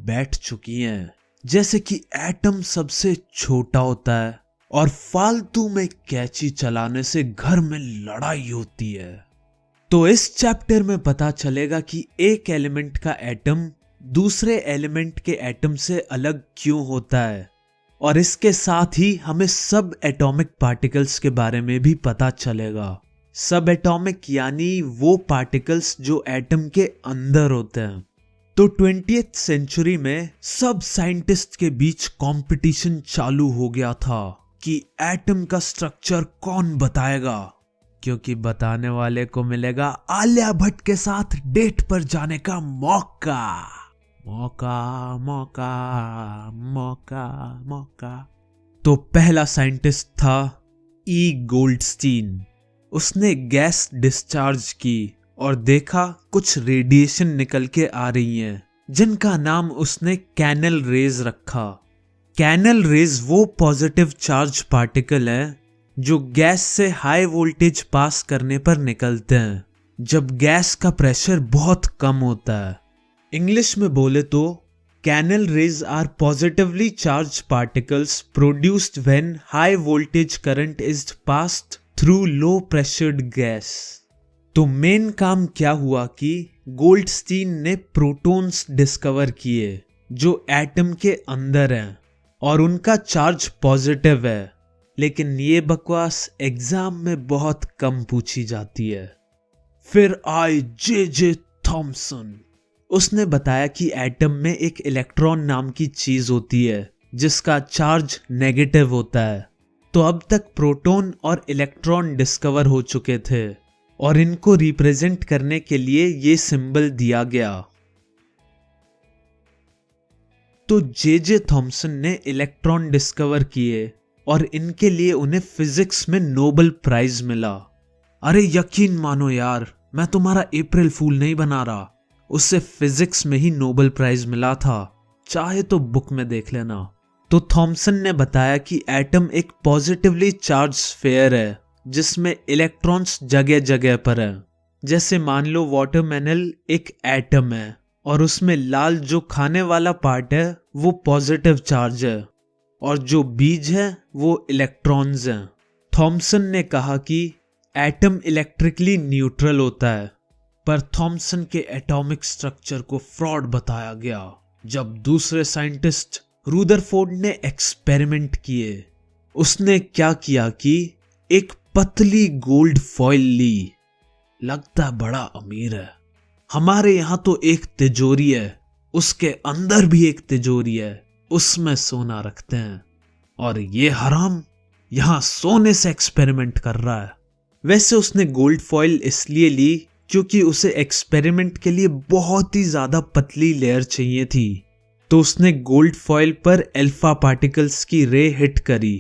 बैठ चुकी हैं, जैसे कि एटम सबसे छोटा होता है और फालतू में कैंची चलाने से घर में लड़ाई होती है। तो इस चैप्टर में पता चलेगा कि एक एलिमेंट का एटम दूसरे एलिमेंट के एटम से अलग क्यों होता है, और इसके साथ ही हमें सब एटॉमिक पार्टिकल्स के बारे में भी पता चलेगा। सब एटॉमिक यानी वो पार्टिकल्स जो एटम के अंदर होते हैं। तो 20th सेंचुरी में सब साइंटिस्ट के बीच कंपटीशन चालू हो गया था कि एटम का स्ट्रक्चर कौन बताएगा, क्योंकि बताने वाले को मिलेगा आलिया भट्ट के साथ डेट पर जाने का मौका। मौका मौका मौका मौका। तो पहला साइंटिस्ट था ई गोल्डस्टीन। उसने गैस डिस्चार्ज की और देखा कुछ रेडिएशन निकल के आ रही हैं, जिनका नाम उसने कैनल रेज रखा। कैनल रेज वो पॉजिटिव चार्ज पार्टिकल हैं जो गैस से हाई वोल्टेज पास करने पर निकलते हैं जब गैस का प्रेशर बहुत कम होता है। इंग्लिश में बोले तो canal rays are positively charge particles produced when high voltage current is passed through low pressured gas. तो मेन काम क्या हुआ कि गोल्डस्टीन ने प्रोटॉन्स डिस्कवर किए जो एटम के अंदर हैं और उनका चार्ज पॉजिटिव है, लेकिन ये बकवास एग्जाम में बहुत कम पूछी जाती है। फिर आए जे थॉमसन। उसने बताया कि एटम में एक इलेक्ट्रॉन नाम की चीज होती है जिसका चार्ज नेगेटिव होता है। तो अब तक प्रोटॉन और इलेक्ट्रॉन डिस्कवर हो चुके थे और इनको रिप्रेजेंट करने के लिए ये सिंबल दिया गया। तो जे थॉमसन ने इलेक्ट्रॉन डिस्कवर किए और इनके लिए उन्हें फिजिक्स में नोबेल प्राइज मिला। अरे यकीन मानो यार, मैं तुम्हारा अप्रैल फूल नहीं बना रहा, उससे फिजिक्स में ही नोबेल प्राइज मिला था, चाहे तो बुक में देख लेना। तो थॉमसन ने बताया कि एटम एक पॉजिटिवली चार्ज स्फीयर है जिसमें इलेक्ट्रॉन्स जगह जगह पर हैं। जैसे मान लो वाटरमेलन एक एटम है और उसमें लाल जो खाने वाला पार्ट है वो पॉजिटिव चार्ज है और जो बीज है वो इलेक्ट्रॉन्स हैं। थॉमसन ने कहा कि एटम इलेक्ट्रिकली न्यूट्रल होता है, पर थॉमसन के एटॉमिक स्ट्रक्चर को फ्रॉड बताया गया जब दूसरे साइंटिस्ट रुदरफोर्ड ने एक्सपेरिमेंट किए। उसने क्या किया कि एक पतली गोल्ड फॉइल ली। लगता बड़ा अमीर है। हमारे यहां तो एक तिजोरी है, उसके अंदर भी एक तिजोरी है, उसमें सोना रखते हैं, और ये हराम यहां सोने से एक्सपेरिमेंट कर रहा है। वैसे उसने गोल्ड फॉइल इसलिए ली क्योंकि उसे एक्सपेरिमेंट के लिए बहुत ही ज्यादा पतली लेयर चाहिए थी। तो उसने गोल्ड फॉइल पर अल्फा पार्टिकल्स की रे हिट करी।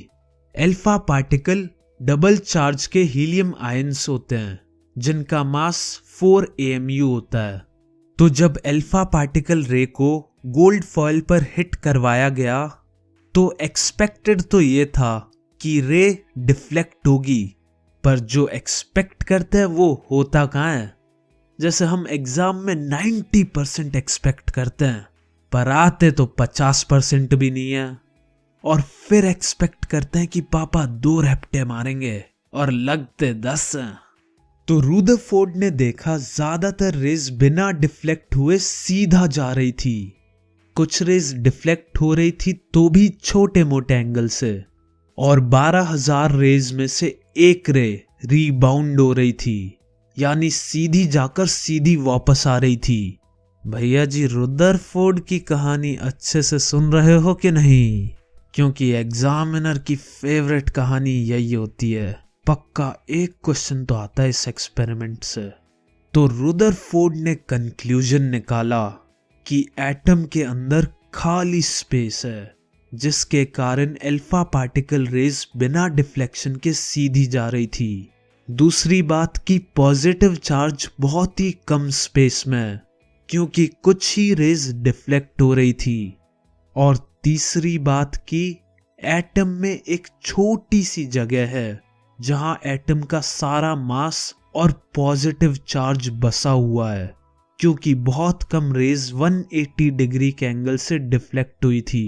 अल्फा पार्टिकल डबल चार्ज के हीलियम आयंस होते हैं जिनका मास 4 AMU होता है। तो जब अल्फा पार्टिकल रे को गोल्ड फॉइल पर हिट करवाया गया तो एक्सपेक्टेड तो ये था कि रे डिफ्लेक्ट होगी, पर जो एक्सपेक्ट करते हैं वो होता कहाँ है। जैसे हम एग्जाम में 90% एक्सपेक्ट करते हैं पर आते तो 50% भी नहीं है, और फिर एक्सपेक्ट करते हैं कि पापा 2 रैप्टे मारेंगे और लगते 10 हैं। तो रुदरफोर्ड ने देखा ज्यादातर रेज बिना डिफ्लेक्ट हुए सीधा जा रही थी, कुछ रेज डिफ्लेक्ट हो रही थी तो भी छोटे मोटे एंगल से, और 12,000 रेज में से एक रे रीबाउंड हो रही थी, यानी सीधी जाकर सीधी वापस आ रही थी। भैया जी रुदरफोर्ड की कहानी अच्छे से सुन रहे हो कि नहीं, क्योंकि एग्जामिनर की फेवरेट कहानी यही होती है। पक्का एक क्वेश्चन तो आता है इस एक्सपेरिमेंट से। तो रुदरफोर्ड ने कंक्लूजन निकाला कि एटम के अंदर खाली स्पेस है जिसके कारण अल्फा पार्टिकल रेज बिना डिफ्लेक्शन के सीधी जा रही थी। दूसरी बात कि पॉजिटिव चार्ज बहुत ही कम स्पेस में है क्योंकि कुछ ही रेज डिफ्लेक्ट हो रही थी। और तीसरी बात कि एटम में एक छोटी सी जगह है जहां एटम का सारा मास और पॉजिटिव चार्ज बसा हुआ है। क्योंकि बहुत कम रेज 180 डिग्री के एंगल से डिफ्लेक्ट हुई थी,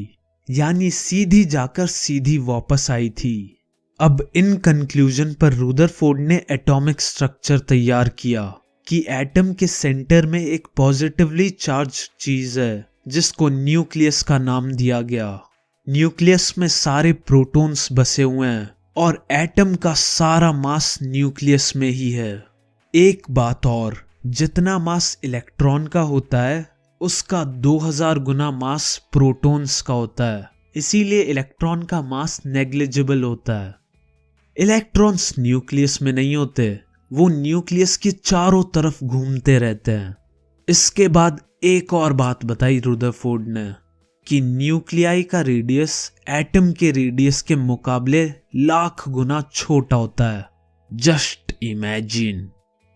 यानी सीधी जाकर सीधी वापस आई थी। अब इन कंक्लूजन पर रुदरफोर्ड ने एटॉमिक स्ट्रक्चर तैयार किया कि एटम के सेंटर में एक पॉजिटिवली चार्ज चीज है जिसको न्यूक्लियस का नाम दिया गया। न्यूक्लियस में सारे प्रोटॉन्स बसे हुए हैं और एटम का सारा मास न्यूक्लियस में ही है। एक बात और, जितना मास इलेक्ट्रॉन का होता है उसका 2000 गुना मास प्रोटॉन्स का होता है, इसीलिए इलेक्ट्रॉन का मास नेग्लिजिबल होता है। इलेक्ट्रॉन्स न्यूक्लियस में नहीं होते, वो न्यूक्लियस के चारों तरफ घूमते रहते हैं। इसके बाद एक और बात बताई रुदरफोर्ड ने कि न्यूक्लियाई का रेडियस एटम के रेडियस के मुकाबले लाख गुना छोटा होता है। Just imagine.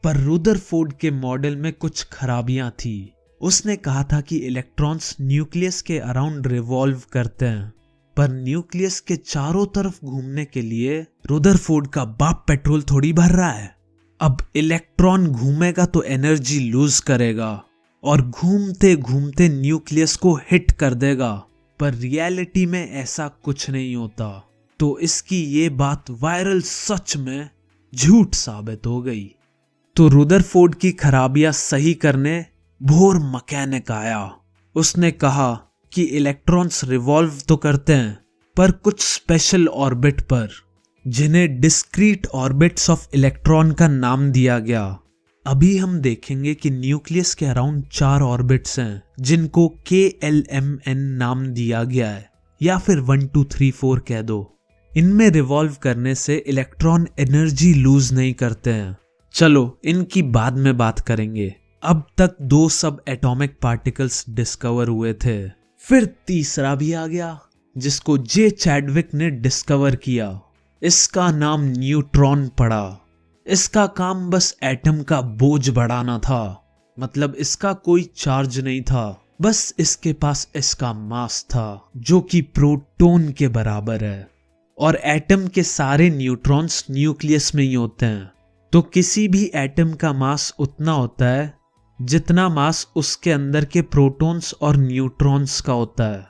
पर रुदरफोर्ड के मॉडल में कुछ खराबियां थी। उसने कहा था कि इलेक्ट्रॉन्स न्यूक्लियस के अराउंड रिवॉल्व करते हैं, पर न्यूक्लियस के चारों तरफ घूमने के लिए रुदरफोर्ड का बाप पेट्रोल थोड़ी भर रहा है। अब इलेक्ट्रॉन घूमेगा तो एनर्जी लूज करेगा और घूमते घूमते न्यूक्लियस को हिट कर देगा, पर रियलिटी में ऐसा कुछ नहीं होता। तो इसकी ये बात वायरल सच में झूठ साबित हो गई। तो रुदरफोर्ड की खराबियां सही करने बोर मैकेनिक आया। उसने कहा कि इलेक्ट्रॉन्स रिवॉल्व तो करते हैं, पर कुछ स्पेशल ऑर्बिट पर, जिन्हें डिस्क्रीट ऑर्बिट्स ऑफ इलेक्ट्रॉन का नाम दिया गया। अभी हम देखेंगे कि न्यूक्लियस के अराउंड 4 ऑर्बिट्स हैं जिनको KLMN नाम दिया गया है, या फिर 1 2 3 4 कह दो। इनमें रिवॉल्व करने से इलेक्ट्रॉन एनर्जी लूज नहीं करते हैं। चलो इनकी बाद में बात करेंगे। अब तक 2 सब एटॉमिक पार्टिकल्स डिस्कवर हुए थे, फिर तीसरा भी आ गया जिसको जे चैडविक ने डिस्कवर किया। इसका नाम न्यूट्रॉन पड़ा। इसका काम बस एटम का बोझ बढ़ाना था, मतलब इसका कोई चार्ज नहीं था, बस इसके पास इसका मास था जो कि प्रोटॉन के बराबर है। और एटम के सारे न्यूट्रॉन्स न्यूक्लियस में ही होते हैं, तो किसी भी एटम का मास उतना होता है जितना मास उसके अंदर के प्रोटॉन्स और न्यूट्रॉन्स का होता है,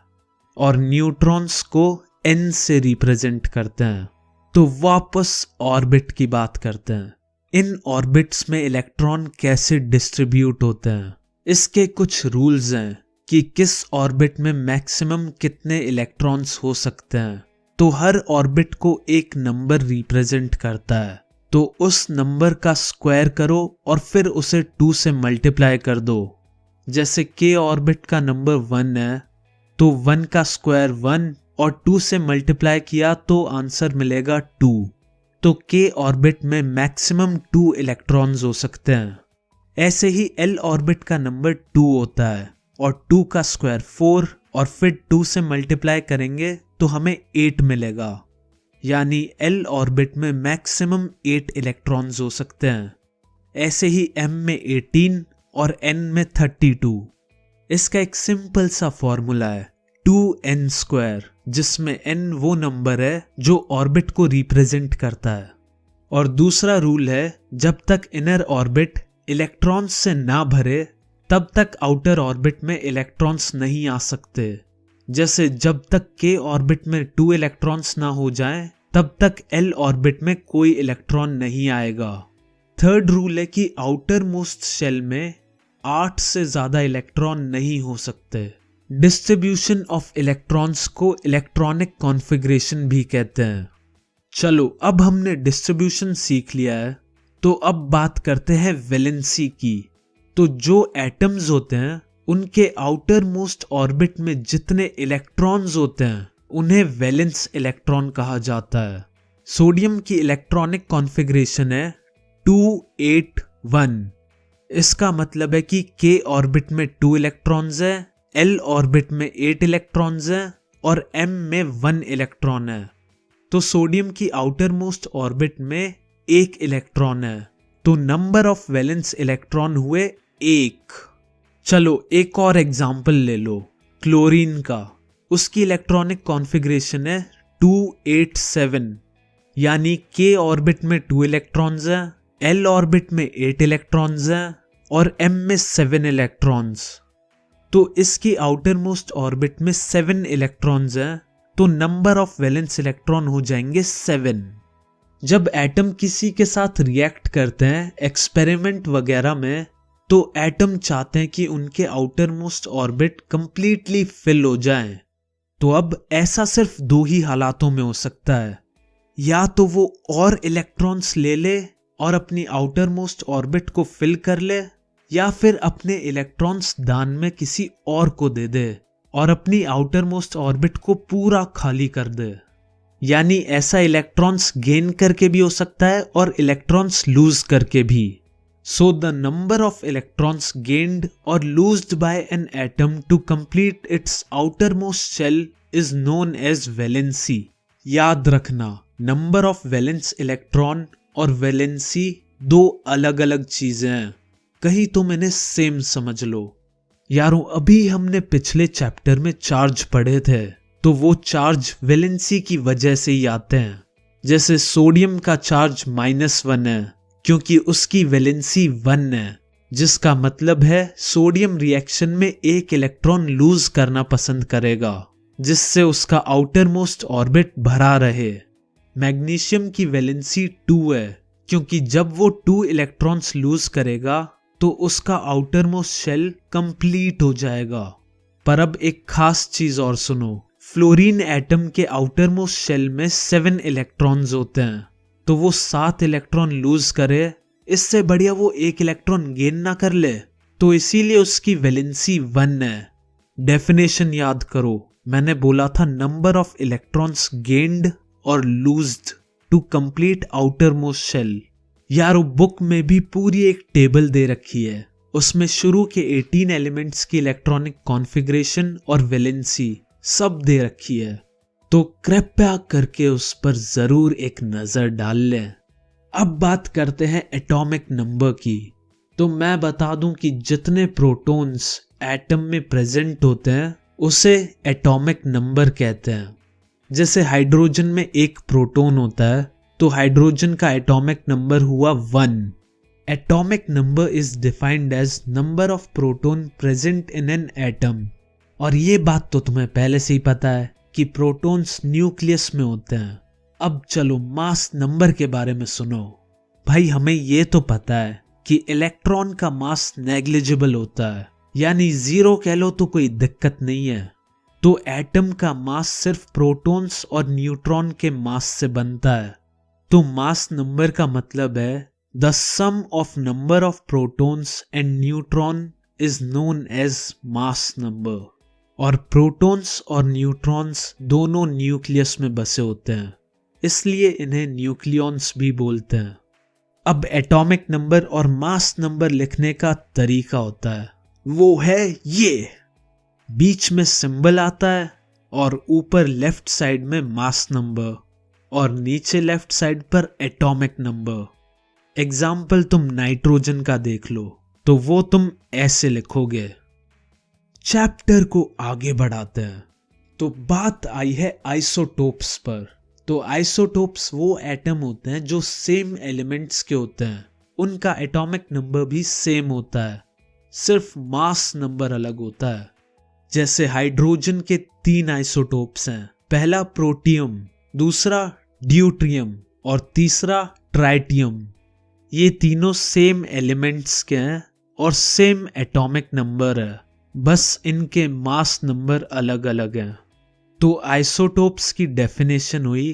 और न्यूट्रॉन्स को n से रिप्रेजेंट करते हैं। तो वापस ऑर्बिट की बात करते हैं। इन ऑर्बिट्स में इलेक्ट्रॉन कैसे डिस्ट्रीब्यूट होते हैं, इसके कुछ रूल्स हैं कि किस ऑर्बिट में मैक्सिमम कितने इलेक्ट्रॉन्स हो सकते हैं। तो हर ऑर्बिट को एक नंबर रिप्रेजेंट करता है, तो उस नंबर का स्क्वायर करो और फिर उसे 2 से मल्टीप्लाई कर दो। जैसे K ऑर्बिट का नंबर 1 है, तो 1 का स्क्वायर 1 और 2 से मल्टीप्लाई किया तो आंसर मिलेगा 2। तो K ऑर्बिट में मैक्सिमम 2 इलेक्ट्रॉन्स हो सकते हैं। ऐसे ही L ऑर्बिट का नंबर 2 होता है और 2 का स्क्वायर 4 और फिर 2 से मल्टीप्लाई करेंगे तो हमें 8 मिलेगा, यानी L ऑर्बिट में मैक्सिमम 8 इलेक्ट्रॉन्स हो सकते हैं। ऐसे ही M में 18 और N में 32। इसका एक सिंपल सा फॉर्मूला है 2n², जिसमें n वो नंबर है जो ऑर्बिट को रिप्रेजेंट करता है। और दूसरा रूल है जब तक इनर ऑर्बिट इलेक्ट्रॉन्स से ना भरे तब तक आउटर ऑर्बिट में इलेक्ट्रॉन्स नहीं आ सकते। जैसे जब तक K ऑर्बिट में 2 इलेक्ट्रॉन्स ना हो जाएं तब तक L ऑर्बिट में कोई इलेक्ट्रॉन नहीं आएगा। थर्ड रूल है कि आउटर मोस्ट शेल में 8 से ज्यादा इलेक्ट्रॉन नहीं हो सकते। डिस्ट्रीब्यूशन ऑफ इलेक्ट्रॉन्स को इलेक्ट्रॉनिक कॉन्फ़िगरेशन भी कहते हैं। चलो अब हमने डिस्ट्रीब्यूशन सीख लिया है, तो अब बात करते हैं वैलेंसी की। तो जो एटम्स होते हैं उनके आउटर मोस्ट ऑर्बिट में जितने इलेक्ट्रॉन्स होते हैं उन्हें वैलेंस इलेक्ट्रॉन कहा जाता है। सोडियम की इलेक्ट्रॉनिक कॉन्फ़िगरेशन है 281। इसका मतलब है कि K ऑर्बिट में 2 इलेक्ट्रॉन्स है, L ऑर्बिट में 8 इलेक्ट्रॉन्स है और M में 1 इलेक्ट्रॉन है। तो सोडियम की आउटर मोस्ट ऑर्बिट में 1 इलेक्ट्रॉन है, तो नंबर ऑफ वैलेंस इलेक्ट्रॉन हुए 1। चलो एक और एग्जाम्पल ले लो क्लोरीन का। उसकी इलेक्ट्रॉनिक कॉन्फ़िगरेशन है 287, यानी K ऑर्बिट में 2 इलेक्ट्रॉन्स है, L ऑर्बिट में 8 इलेक्ट्रॉन्स हैं और m में 7 इलेक्ट्रॉन्स। तो इसकी आउटर मोस्ट ऑर्बिट में 7 इलेक्ट्रॉन्स हैं, तो नंबर ऑफ वैलेंस इलेक्ट्रॉन हो जाएंगे 7। जब एटम किसी के साथ रिएक्ट करते हैं एक्सपेरिमेंट वगैरह में, तो एटम चाहते हैं कि उनके outer most orbit completely fill हो जाएं। तो अब ऐसा सिर्फ 2 ही हालातों में हो सकता है, या तो वो और इलेक्ट्रॉन्स ले ले और अपनी आउटर मोस्ट ऑर्बिट को फिल कर ले, या फिर अपने इलेक्ट्रॉन्स दान में किसी और को दे दे और अपनी आउटर मोस्ट ऑर्बिट को पूरा खाली कर दे। यानी ऐसा इलेक्ट्रॉन्स गेन करके भी हो सकता है और इलेक्ट्रॉन्स लूज करके भी। So the number of electrons gained और lost by an atom to complete its outer most shell is known as valency. याद रखना, नंबर ऑफ वैलेंस इलेक्ट्रॉन और वैलेंसी 2 अलग अलग चीजें हैं, कहीं तुम इन्हें सेम समझ लो। यारों, अभी हमने पिछले चैप्टर में चार्ज पढ़े थे, तो वो चार्ज वैलेंसी की वजह से ही आते हैं। जैसे सोडियम का चार्ज -1 है क्योंकि उसकी वैलेंसी 1 है, जिसका मतलब है सोडियम रिएक्शन में एक इलेक्ट्रॉन लूज करना पसंद करेगा, जिससे उसका आउटर मोस्ट ऑर्बिट भरा रहे। मैग्नीशियम की वैलेंसी 2 है क्योंकि जब वो 2 इलेक्ट्रॉन्स लूज करेगा तो उसका आउटर मोस्ट शेल कंप्लीट हो जाएगा। पर अब एक खास चीज और सुनो, फ्लोरीन एटम के आउटर मोस्ट शेल में 7 इलेक्ट्रॉन्स होते हैं, तो वो 7 इलेक्ट्रॉन लूज करे, इससे बढ़िया वो 1 इलेक्ट्रॉन गेन ना कर ले, तो इसीलिए उसकी वैलेंसी 1 है। डेफिनेशन याद करो, मैंने बोला था नंबर ऑफ इलेक्ट्रॉन्स गेन्ड और loosed to complete outer most shell. यारो, बुक में भी पूरी एक टेबल दे रखी है, उसमें शुरू के 18 एलिमेंट्स की इलेक्ट्रॉनिक कॉन्फ़िगरेशन और वैलेंसी सब दे रखी है, तो कृपया करके उस पर जरूर एक नजर डाल लें। अब बात करते हैं एटॉमिक नंबर की। तो मैं बता दूं कि जितने प्रोटॉन्स एटम में प्रेजेंट होते हैं उसे एटॉमिक नंबर कहते हैं। जैसे हाइड्रोजन में 1 प्रोटॉन होता है, तो हाइड्रोजन का एटॉमिक नंबर हुआ 1। Atomic number is defined as number of proton present in an atom. और ये बात तो तुम्हें पहले से ही पता है कि प्रोटॉन्स न्यूक्लियस में होते हैं। अब चलो मास नंबर के बारे में सुनो। भाई, हमें ये तो पता है कि इलेक्ट्रॉन का मास नेग्लिजिबल होता है, यानी 0 कह लो तो कोई दिक्कत नहीं है। तो एटम का मास सिर्फ प्रोटॉन्स और न्यूट्रॉन के मास से बनता है। तो मास नंबर का मतलब है the sum of number of protons and neutron is known as mass number. और प्रोटॉन्स और न्यूट्रॉन्स दोनों न्यूक्लियस में बसे होते हैं, इसलिए इन्हें न्यूक्लियॉन्स भी बोलते हैं। अब एटॉमिक नंबर और मास नंबर लिखने का तरीका होता है, वो है ये। बीच में सिंबल आता है और ऊपर लेफ्ट साइड में मास नंबर और नीचे लेफ्ट साइड पर एटॉमिक नंबर। एग्जाम्पल तुम नाइट्रोजन का देख लो, तो वो तुम ऐसे लिखोगे। चैप्टर को आगे बढ़ाते हैं। तो बात आई है आइसोटोप्स पर। तो आइसोटोप्स वो एटम होते हैं जो सेम एलिमेंट्स के होते हैं, उनका एटॉमिक नंबर भी सेम होता है, सिर्फ मास नंबर अलग होता है। जैसे हाइड्रोजन के 3 आइसोटोप्स हैं, पहला प्रोटियम, दूसरा ड्यूट्रियम और तीसरा ट्राइटियम। ये तीनों सेम एलिमेंट्स के हैं और सेम एटॉमिक नंबर है, बस इनके मास नंबर अलग अलग हैं। तो आइसोटोप्स की डेफिनेशन हुई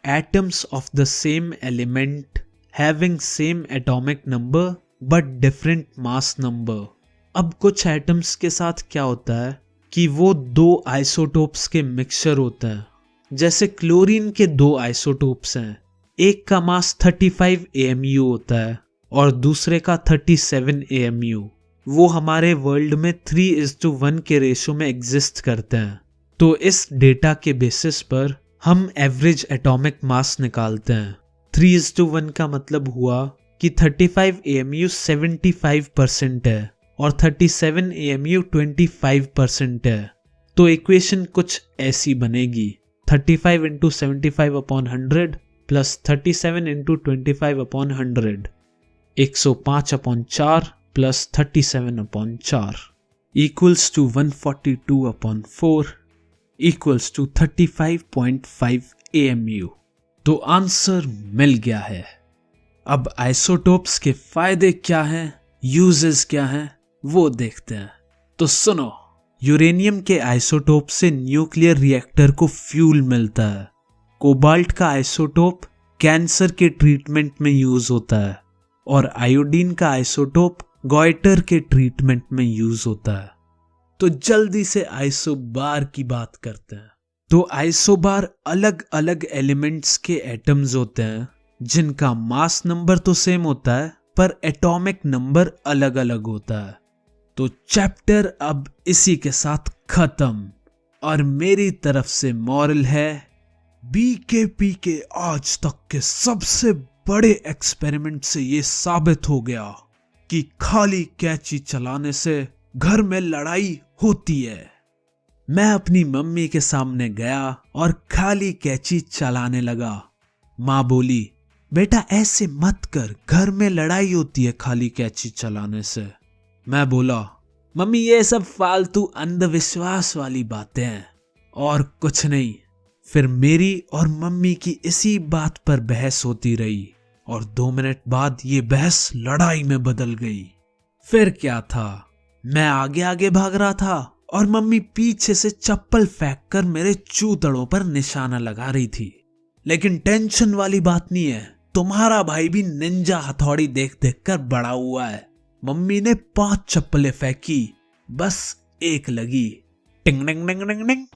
atoms of the same element having same atomic number but different mass number. अब कुछ एटम्स के साथ क्या होता है कि वो 2 आइसोटोप्स के मिक्सचर होते हैं। जैसे क्लोरीन के 2 आइसोटोप्स हैं, एक का मास 35 AMU होता है और दूसरे का 37 AMU। वो हमारे वर्ल्ड में 3:1 के रेशो में एग्जिस्ट करते हैं। तो इस डेटा के बेसिस पर हम एवरेज एटॉमिक मास निकालते हैं। 3:1 का मतलब हुआ कि 35 AMU 75% है और 37 AMU 25% है। तो इक्वेशन कुछ ऐसी बनेगी, 35 × 75/100 plus 37 × 25/100, 105/4 plus 37/4 equals to 142/4 equals to 35.5 AMU। तो आंसर मिल गया है। अब आइसोटोप्स के फायदे क्या हैं, यूजेस क्या हैं, वो देखते हैं। तो सुनो, यूरेनियम के आइसोटोप से न्यूक्लियर रिएक्टर को फ्यूल मिलता है। कोबाल्ट का आइसोटोप कैंसर के ट्रीटमेंट में यूज होता है और आयोडीन का आइसोटोप गॉइटर के ट्रीटमेंट में यूज होता है। तो जल्दी से आइसोबार की बात करते हैं। तो आइसोबार अलग अलग एलिमेंट्स के एटम्स होते हैं जिनका मास नंबर तो सेम होता है पर एटॉमिक नंबर अलग अलग होता है। तो चैप्टर अब इसी के साथ खत्म। और मेरी तरफ से मॉरल है, बीकेपी के आज तक के सबसे बड़े एक्सपेरिमेंट से ये साबित हो गया कि खाली कैंची चलाने से घर में लड़ाई होती है। मैं अपनी मम्मी के सामने गया और खाली कैंची चलाने लगा। माँ बोली, बेटा ऐसे मत कर, घर में लड़ाई होती है खाली कैंची चलाने से। मैं बोला, मम्मी ये सब फालतू अंधविश्वास वाली बातें हैं और कुछ नहीं। फिर मेरी और मम्मी की इसी बात पर बहस होती रही और 2 मिनट बाद ये बहस लड़ाई में बदल गई। फिर क्या था, मैं आगे आगे भाग रहा था और मम्मी पीछे से चप्पल फेंक कर मेरे चूतड़ों पर निशाना लगा रही थी। लेकिन टेंशन वाली बात नहीं है, तुम्हारा भाई भी निंजा हथौड़ी देख देख कर बड़ा हुआ है। मम्मी ने 5 चप्पलें फेंकी, बस एक लगी। टिंग टिंग टिंग टिंग टिंग।